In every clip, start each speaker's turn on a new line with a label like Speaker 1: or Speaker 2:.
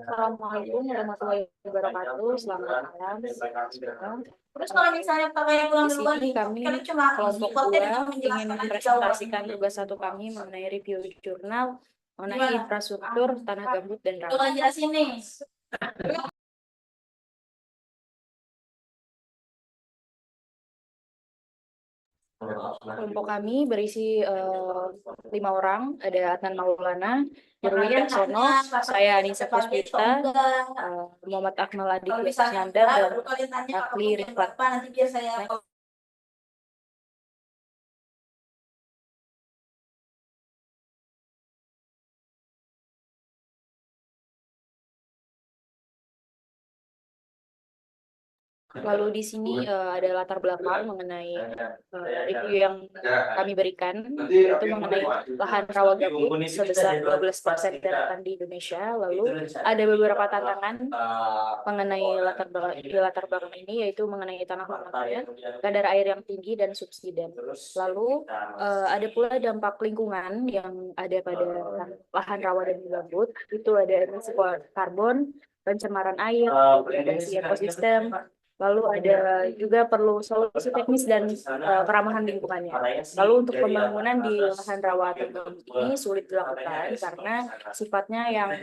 Speaker 1: Assalamualaikum warahmatullahi wabarakatuh. Selamat malam.
Speaker 2: Terus kalau misalnya pakai pulang
Speaker 1: Di
Speaker 2: duluan
Speaker 1: sini
Speaker 2: itu,
Speaker 1: kami
Speaker 2: kan cuma
Speaker 1: kelompok
Speaker 2: supportnya
Speaker 1: dua
Speaker 2: cuma
Speaker 1: ingin
Speaker 2: menjelaskan aja jawaban.
Speaker 1: mempresentasikan tugas satu kami mengenai review jurnal mengenai
Speaker 2: Gimana?
Speaker 1: infrastruktur tanah gambut dan
Speaker 2: Tuh kan
Speaker 1: rawa.
Speaker 2: jelasin nih.
Speaker 1: Kelompok kami berisi 5 orang, ada Adnan Maulana, Irwin Yaksono, saya Anissa Puspita, Muhammad Akmal Aditya
Speaker 2: Kalau misalnya
Speaker 1: Kusnandar,
Speaker 2: enggak,
Speaker 1: dan
Speaker 2: baru kalian tanya
Speaker 1: Akli
Speaker 2: kamu
Speaker 1: Rifat.
Speaker 2: apa, nanti biar saya
Speaker 1: Lalu di sini ada latar belakang mengenai review yang kami berikan, itu mengenai lahan rawa gambut sebesar 12% daratan di Indonesia. Lalu ada beberapa tantangan mengenai latar belakang ini, yaitu mengenai tanah longsor, kadar air yang tinggi, dan subsiden. Lalu ada pula dampak lingkungan yang ada pada lahan rawa dan gambut, itu ada emisi karbon, pencemaran air, degradasi ekosistem. Lalu ada juga perlu solusi teknis dan keramahan lingkungannya. Lalu untuk pembangunan di lahan rawa atau gambut ini sulit dilakukan karena sifatnya yang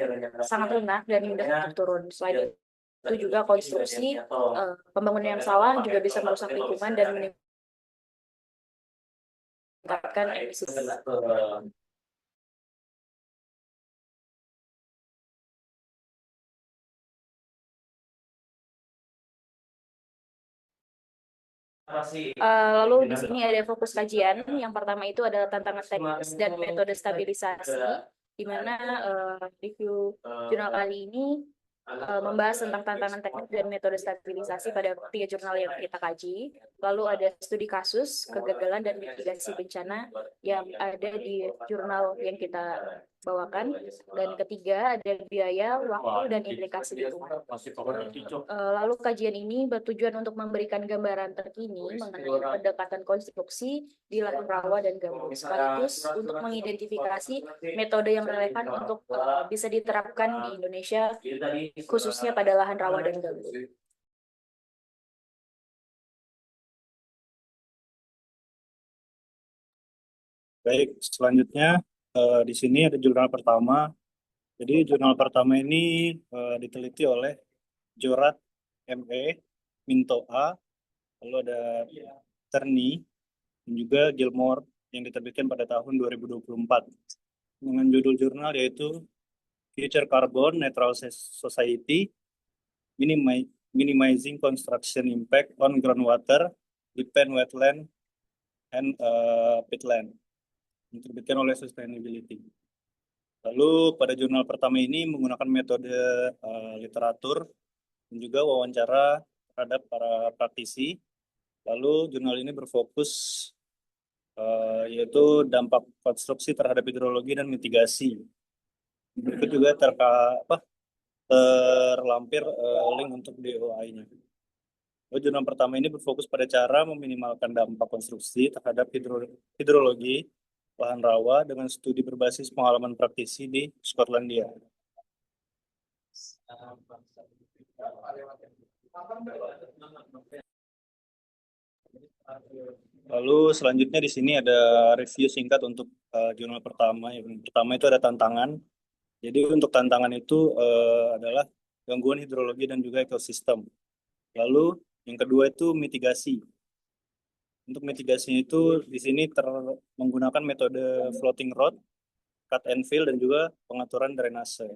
Speaker 1: sangat lunak dan mudah untuk turun. Selain itu juga konstruksi pembangunan yang salah juga bisa merusak lingkungan dan meningkatkan emisi. Lalu di sini ada fokus kajian. Yang pertama itu adalah tantangan teknis dan metode stabilisasi, di mana review jurnal kali ini membahas tentang tantangan teknis dan metode stabilisasi pada 3 jurnal yang kita kaji. Lalu ada studi kasus, kegagalan, dan mitigasi bencana yang ada di jurnal yang kita bawakan. Dan ketiga ada biaya, waktu, dan implikasi lingkungan. Lalu kajian ini bertujuan untuk memberikan gambaran terkini mengenai pendekatan konstruksi di lahan rawa dan gambut, sekaligus untuk mengidentifikasi metode yang relevan untuk bisa diterapkan di Indonesia, khususnya pada lahan rawa dan gambut.
Speaker 3: Baik, selanjutnya di sini ada jurnal pertama. Jadi jurnal pertama ini diteliti oleh Jorat ME, Minto A, lalu ada Terni, dan juga Gilmore yang diterbitkan pada tahun 2024 dengan judul jurnal yaitu Future Carbon Neutral Society, Minimizing Construction Impact on Groundwater, Depend Wetland, and Peatland, yang diterbitkan oleh Sustainability. Lalu pada jurnal pertama ini menggunakan metode literatur dan juga wawancara terhadap para praktisi. Lalu jurnal ini berfokus yaitu dampak konstruksi terhadap hidrologi dan mitigasi. Berikut juga terlampir link untuk DOI-nya. Jurnal pertama ini berfokus pada cara meminimalkan dampak konstruksi terhadap hidrologi lahan rawa dengan studi berbasis pengalaman praktisi di Skotlandia. Lalu selanjutnya di sini ada review singkat untuk jurnal pertama. Yang pertama itu ada tantangan. Jadi untuk tantangan itu adalah gangguan hidrologi dan juga ekosistem. Lalu yang kedua itu mitigasi. Untuk mitigasinya itu di sini menggunakan metode floating road, cut and fill, dan juga pengaturan drainase.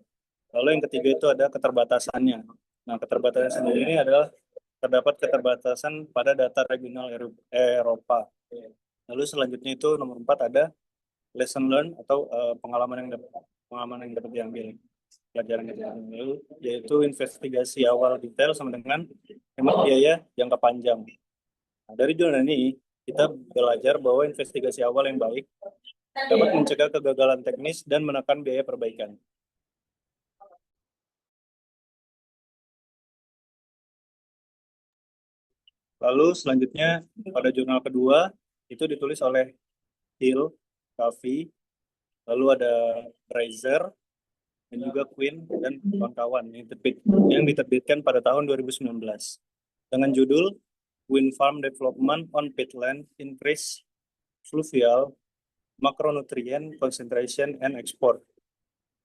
Speaker 3: Lalu yang ketiga itu ada keterbatasannya. Nah, keterbatasan sendiri ini adalah terdapat keterbatasan pada data regional Eropa. Lalu selanjutnya itu nomor 4 ada lesson learned atau pengalaman yang dapat diambil, pelajaran yang diambil, yaitu investigasi awal detail sama dengan hemat biaya jangka panjang. Nah, dari jurnal ini kita belajar bahwa investigasi awal yang baik dapat mencegah kegagalan teknis dan menekan biaya perbaikan. Lalu selanjutnya pada jurnal kedua itu ditulis oleh Hill, Kavi, lalu ada Fraser, dan juga Queen dan kawan-kawan yang diterbitkan pada tahun 2019 dengan judul Wind Farm Development on Peatland Increase Fluvial Macronutrient Concentration and Export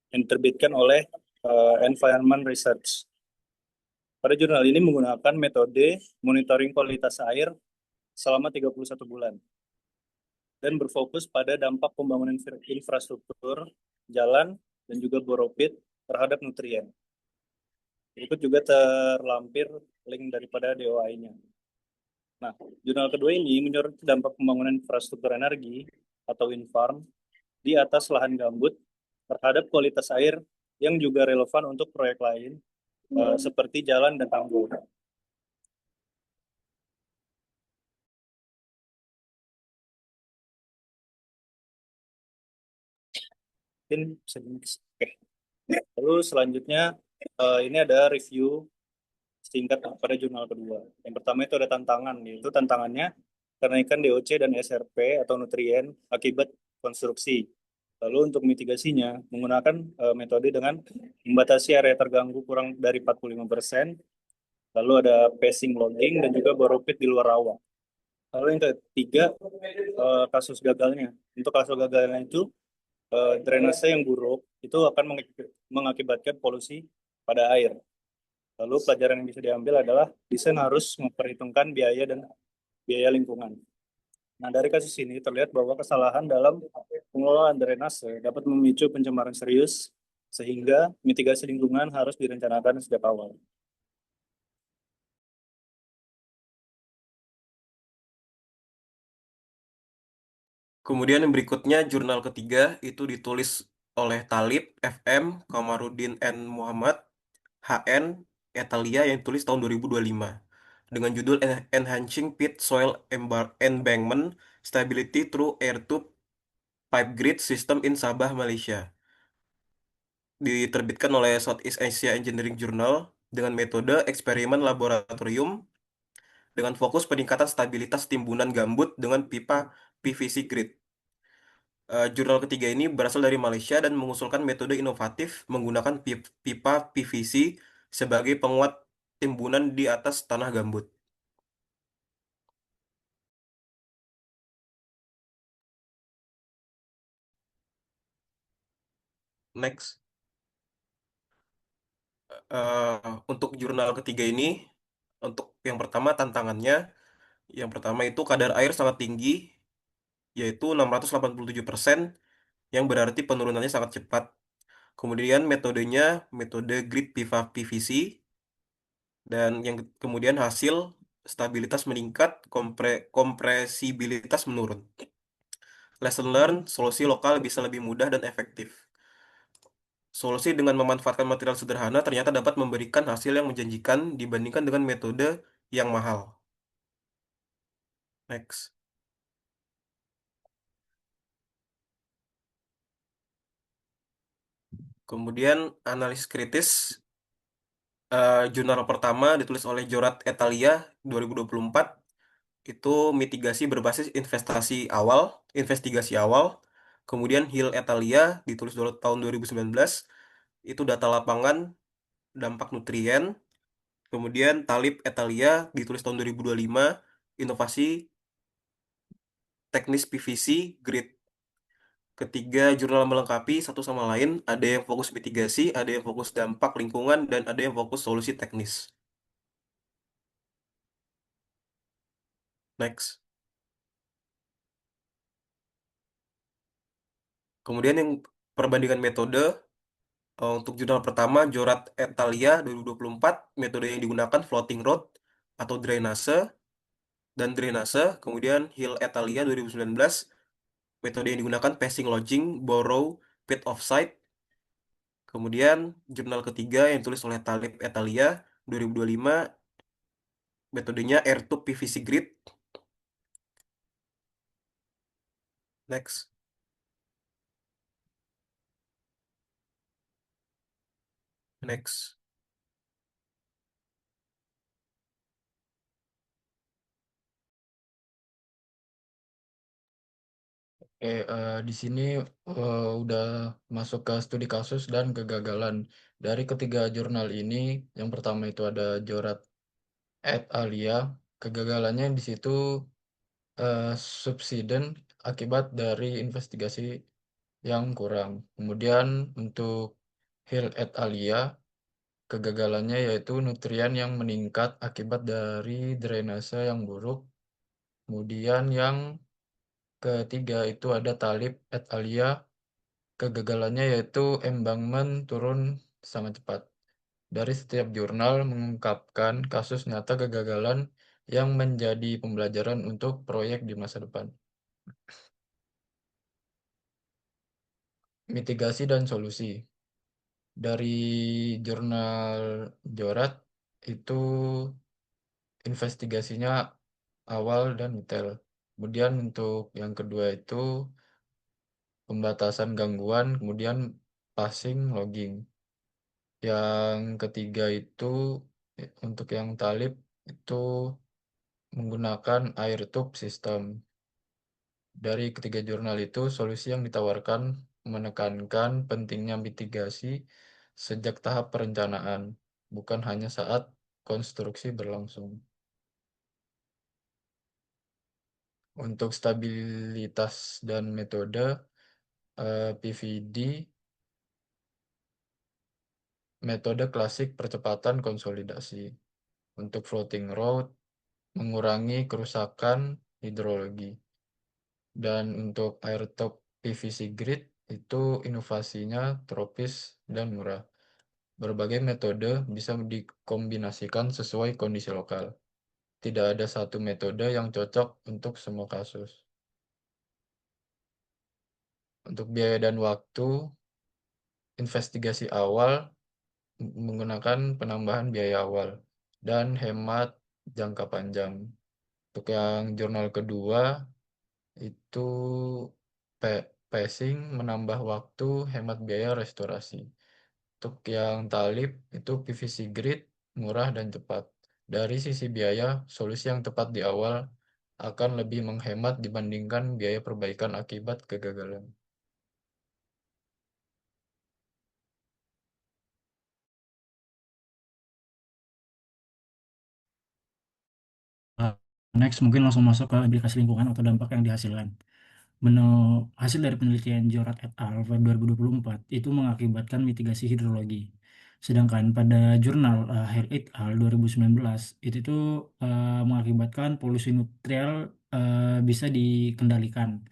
Speaker 3: yang diterbitkan oleh Environment Research. Pada jurnal ini menggunakan metode monitoring kualitas air selama 31 bulan dan berfokus pada dampak pembangunan infrastruktur, jalan, dan juga boropit terhadap nutrien. Berikut juga terlampir link daripada DOI-nya. Nah, jurnal kedua ini menyoroti dampak pembangunan infrastruktur energi atau wind farm di atas lahan gambut terhadap kualitas air yang juga relevan untuk proyek lain seperti jalan dan tanggul. Mungkin bisa Oke. Lalu selanjutnya ini ada review singkat pada jurnal kedua. Yang pertama itu ada tantangan, yaitu tantangannya kenaikan DOC dan SRP atau nutrien akibat konstruksi. Lalu untuk mitigasinya menggunakan metode dengan membatasi area terganggu kurang dari 45%. Lalu ada pacing logging dan juga boropit di luar rawa. Lalu yang ketiga kasus gagalnya. Untuk kasus gagalnya itu drainase yang buruk itu akan mengakibatkan polusi pada air. Lalu pelajaran yang bisa diambil adalah desain harus memperhitungkan biaya dan biaya lingkungan. Nah, dari kasus ini terlihat bahwa kesalahan dalam pengelolaan drainase dapat memicu pencemaran serius, sehingga mitigasi lingkungan harus direncanakan sejak awal.
Speaker 4: Kemudian yang berikutnya jurnal ketiga itu ditulis oleh Talib, FM, Kamarudin N. Muhammad, HN, Italia yang ditulis tahun 2025 dengan judul Enhancing Pit Soil Embankment Stability Through Air Tube Pipe Grid System in Sabah, Malaysia. Diterbitkan oleh Southeast Asia Engineering Journal dengan metode eksperimen laboratorium dengan fokus peningkatan stabilitas timbunan gambut dengan pipa PVC grid. Jurnal ketiga ini berasal dari Malaysia dan mengusulkan metode inovatif menggunakan pipa PVC sebagai penguat timbunan di atas tanah gambut. Next. Untuk jurnal ketiga ini, untuk yang pertama tantangannya, yang pertama itu kadar air sangat tinggi, yaitu 687%, yang berarti penurunannya sangat cepat. Kemudian metodenya metode grid pipa PVC, dan yang kemudian hasil stabilitas meningkat, kompresibilitas menurun. Lesson learned, solusi lokal bisa lebih mudah dan efektif. Solusi dengan memanfaatkan material sederhana ternyata dapat memberikan hasil yang menjanjikan dibandingkan dengan metode yang mahal. Next. Kemudian analisis kritis jurnal pertama ditulis oleh Jorat Etalia 2024 itu mitigasi berbasis investigasi awal. Kemudian Hill Etalia ditulis tahun 2019 itu data lapangan dampak nutrien. Kemudian Talib Etalia ditulis tahun 2025 inovasi teknis PVC grid. Ketiga jurnal melengkapi satu sama lain, ada yang fokus mitigasi, ada yang fokus dampak lingkungan, dan ada yang fokus solusi teknis. Next. Kemudian yang perbandingan metode untuk jurnal pertama Jorat Etalia 2024, metode yang digunakan floating road atau drainase dan drainase. Kemudian Hill Etalia 2019, metode yang digunakan pacing lodging, borrow, pit offsite. Kemudian jurnal ketiga yang tulis oleh Talib Etalia 2025, metodenya air tube PVC grid. Next. Next.
Speaker 5: Di sini udah masuk ke studi kasus dan kegagalan. Dari ketiga jurnal ini, yang pertama itu ada Jorat et alia. Kegagalannya di situ subsiden akibat dari investigasi yang kurang. Kemudian untuk Hill et alia, kegagalannya yaitu nutrien yang meningkat akibat dari drainase yang buruk. Kemudian yang ketiga itu ada Talib et alia. Kegagalannya yaitu embangment turun sangat cepat. Dari setiap jurnal mengungkapkan kasus nyata kegagalan yang menjadi pembelajaran untuk proyek di masa depan. Mitigasi dan solusi. Dari jurnal Jorat itu investigasinya awal dan detail. Kemudian untuk yang kedua itu pembatasan gangguan, kemudian passing logging. Yang ketiga itu untuk yang talib itu menggunakan air tube system. Dari ketiga jurnal itu, solusi yang ditawarkan menekankan pentingnya mitigasi sejak tahap perencanaan, bukan hanya saat konstruksi berlangsung. Untuk stabilitas dan metode PVD, metode klasik percepatan konsolidasi. Untuk floating road, mengurangi kerusakan hidrologi. Dan untuk airtop PVC grid itu inovasinya tropis dan murah. Berbagai metode bisa dikombinasikan sesuai kondisi lokal. Tidak ada satu metode yang cocok untuk semua kasus. Untuk biaya dan waktu, investigasi awal menggunakan penambahan biaya awal dan hemat jangka panjang. Untuk yang jurnal kedua, itu pacing menambah waktu, hemat biaya restorasi. Untuk yang talib itu PVC grid murah dan cepat. Dari sisi biaya, solusi yang tepat di awal akan lebih menghemat dibandingkan biaya perbaikan akibat kegagalan.
Speaker 6: Next, mungkin langsung masuk ke implikasi lingkungan atau dampak yang dihasilkan. Hasil dari penelitian Jorat et al. Pada 2024 itu mengakibatkan mitigasi hidrologi. Sedangkan pada jurnal Hale et al. 2019 itu tuh mengakibatkan polusi nutrial bisa dikendalikan.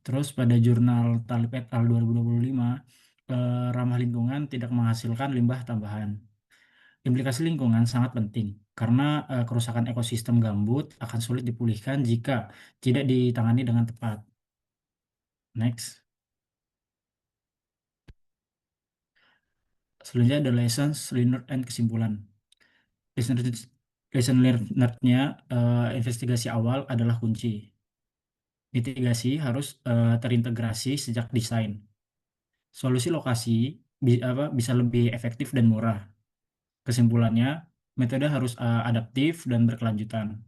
Speaker 6: Terus pada jurnal Talib et al. 2025 ramah lingkungan tidak menghasilkan limbah tambahan. Implikasi lingkungan sangat penting karena kerusakan ekosistem gambut akan sulit dipulihkan jika tidak ditangani dengan tepat. Next. Selanjutnya ada lessons learned and kesimpulan. Lesson learned-nya investigasi awal adalah kunci. Mitigasi harus terintegrasi sejak desain. Solusi lokasi bisa lebih efektif dan murah. Kesimpulannya, metode harus adaptif dan berkelanjutan.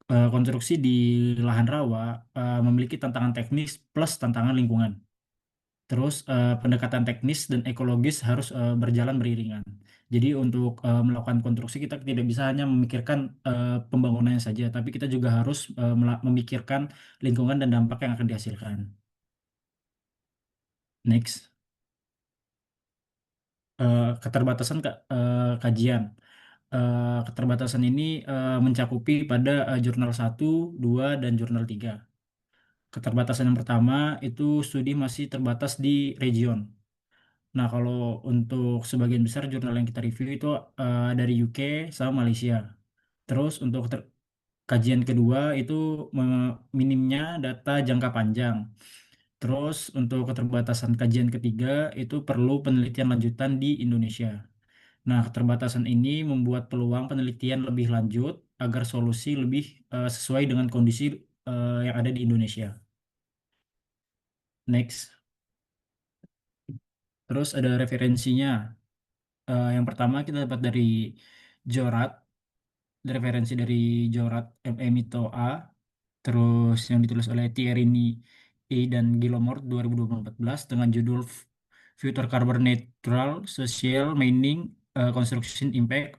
Speaker 6: Konstruksi di lahan rawa memiliki tantangan teknis plus tantangan lingkungan. Terus pendekatan teknis dan ekologis harus berjalan beriringan. Jadi untuk melakukan konstruksi kita tidak bisa hanya memikirkan pembangunannya saja, tapi kita juga harus memikirkan lingkungan dan dampak yang akan dihasilkan. Next. Keterbatasan kajian. Keterbatasan ini mencakupi pada jurnal 1, 2, dan jurnal 3. Keterbatasan yang pertama itu studi masih terbatas di region. Nah, kalau untuk sebagian besar jurnal yang kita review itu dari UK sama Malaysia. Terus untuk kajian kedua itu minimnya data jangka panjang. Terus untuk keterbatasan kajian ketiga itu perlu penelitian lanjutan di Indonesia. Nah, keterbatasan ini membuat peluang penelitian lebih lanjut agar solusi lebih sesuai dengan kondisi yang ada di Indonesia. Next. Terus ada referensinya. Yang pertama kita dapat dari Jorat, referensi dari Jorat ME Mito A, terus yang ditulis oleh Thierry dan Gilmore 2014 dengan judul Future Carbon Neutral Social Mining Construction Impact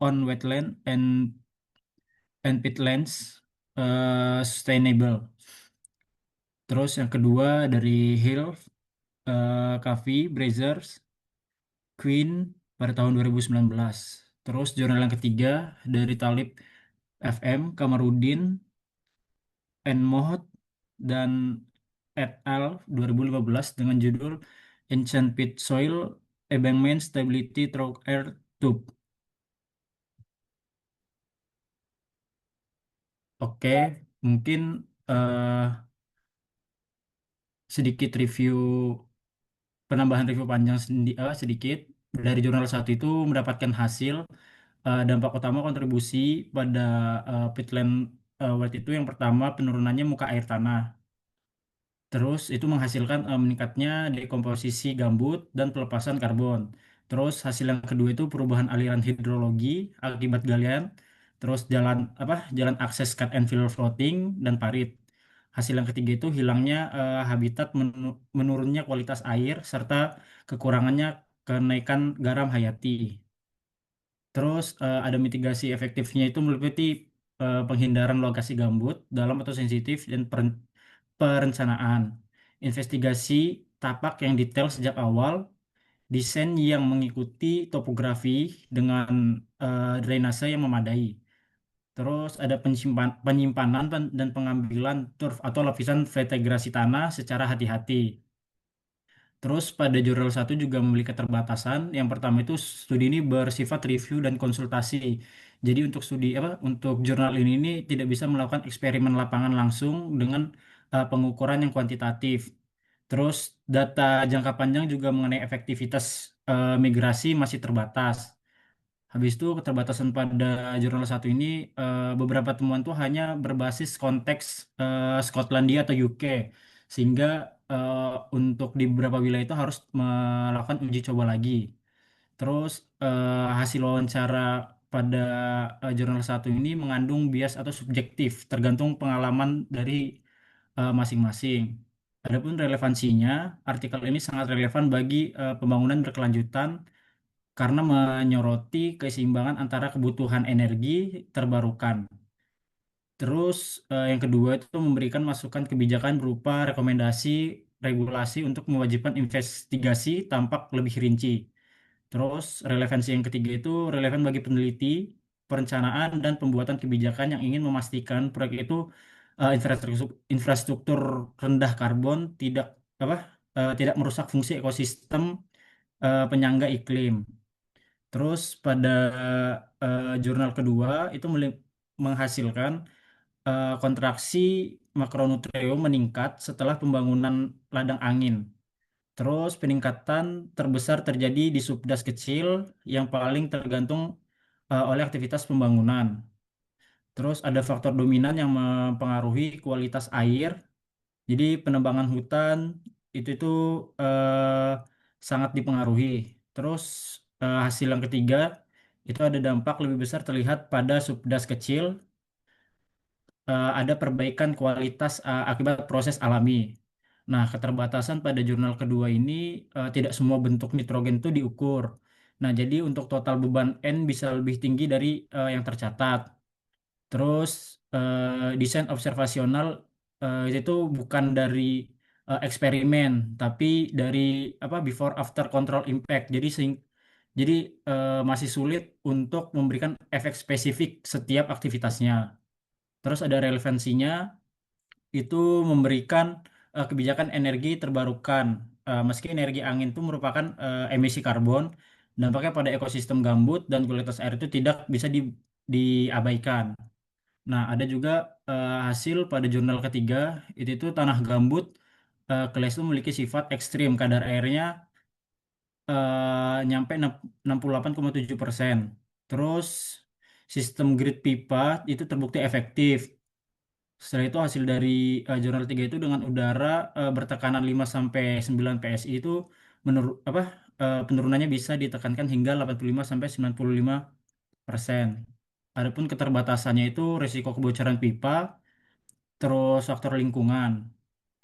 Speaker 6: on Wetland and Peatlands Sustainable. Terus yang kedua dari Hill, Covey, Brazers, Queen pada tahun 2019. Terus jurnal yang ketiga dari Talib FM, Kamarudin, Mohd dan et al. 2015 dengan judul Ancient Peat Soil Embankment Stability Through Earth Tube. Oke, mungkin eh, sedikit review, penambahan review panjang sedikit. Dari jurnal satu itu mendapatkan hasil dampak utama kontribusi pada peatland wealth itu yang pertama penurunannya muka air tanah. Terus itu menghasilkan meningkatnya dekomposisi gambut dan pelepasan karbon. Terus hasil yang kedua itu perubahan aliran hidrologi akibat galian. Terus jalan akses cut and fill floating dan parit. Hasil yang ketiga itu hilangnya habitat, menurunnya kualitas air serta kekurangannya kenaikan garam hayati. Terus ada mitigasi efektifnya itu meliputi penghindaran lokasi gambut dalam atau sensitif dan perencanaan, investigasi tapak yang detail sejak awal, desain yang mengikuti topografi dengan drainase yang memadai. Terus ada penyimpanan dan pengambilan turf atau lapisan vegetasi tanah secara hati-hati. Terus pada jurnal satu juga memiliki keterbatasan. Yang pertama itu studi ini bersifat review dan konsultasi. Jadi untuk untuk jurnal ini tidak bisa melakukan eksperimen lapangan langsung dengan pengukuran yang kuantitatif. Terus data jangka panjang juga mengenai efektivitas migrasi masih terbatas. Habis itu keterbatasan pada jurnal satu ini beberapa temuan tuh hanya berbasis konteks Skotlandia atau UK, sehingga eh, untuk di beberapa wilayah itu harus melakukan uji coba lagi. Terus hasil wawancara pada jurnal satu ini mengandung bias atau subjektif tergantung pengalaman dari masing-masing. Adapun relevansinya, artikel ini sangat relevan bagi pembangunan berkelanjutan karena menyoroti keseimbangan antara kebutuhan energi terbarukan. Terus yang kedua itu memberikan masukan kebijakan berupa rekomendasi regulasi untuk mewajibkan investigasi tampak lebih rinci. Terus relevansi yang ketiga itu relevan bagi peneliti, perencanaan dan pembuatan kebijakan yang ingin memastikan proyek itu infrastruktur rendah karbon tidak merusak fungsi ekosistem penyangga iklim. Terus pada jurnal kedua itu menghasilkan kontraksi makronutrien meningkat setelah pembangunan ladang angin. Terus peningkatan terbesar terjadi di subdas kecil yang paling tergantung oleh aktivitas pembangunan. Terus ada faktor dominan yang mempengaruhi kualitas air. Jadi penebangan hutan itu eh, sangat dipengaruhi. Terus hasil yang ketiga itu ada dampak lebih besar terlihat pada subdas kecil, ada perbaikan kualitas akibat proses alami. Nah, keterbatasan pada jurnal kedua ini tidak semua bentuk nitrogen itu diukur. Nah, jadi untuk total beban N bisa lebih tinggi dari yang tercatat. Terus desain observasional itu bukan dari eksperimen, tapi dari before after control impact. Jadi masih sulit untuk memberikan efek spesifik setiap aktivitasnya. Terus ada relevansinya itu memberikan kebijakan energi terbarukan. Meski energi angin itu merupakan emisi karbon, dampaknya pada ekosistem gambut dan kualitas air itu tidak bisa diabaikan. Nah, ada juga hasil pada jurnal ketiga, itu tanah gambut keles itu memiliki sifat ekstrim, kadar airnya nyampe 68,7%. Terus sistem grid pipa itu terbukti efektif. Setelah itu hasil dari jurnal 3 itu dengan udara bertekanan 5 sampai 9 PSI itu penurunannya bisa ditekankan hingga 85 sampai 95%. Adapun keterbatasannya itu risiko kebocoran pipa, terus faktor lingkungan.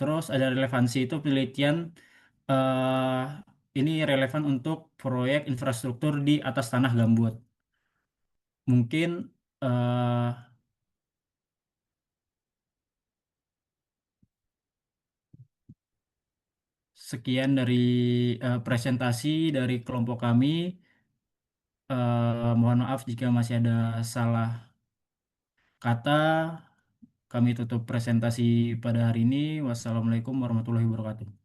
Speaker 6: Terus ada relevansi itu penelitian eh ini relevan untuk proyek infrastruktur di atas tanah gambut. Mungkin eh sekian dari presentasi dari kelompok kami. Mohon maaf jika masih ada salah kata. Kami tutup presentasi pada hari ini. Wassalamualaikum warahmatullahi wabarakatuh.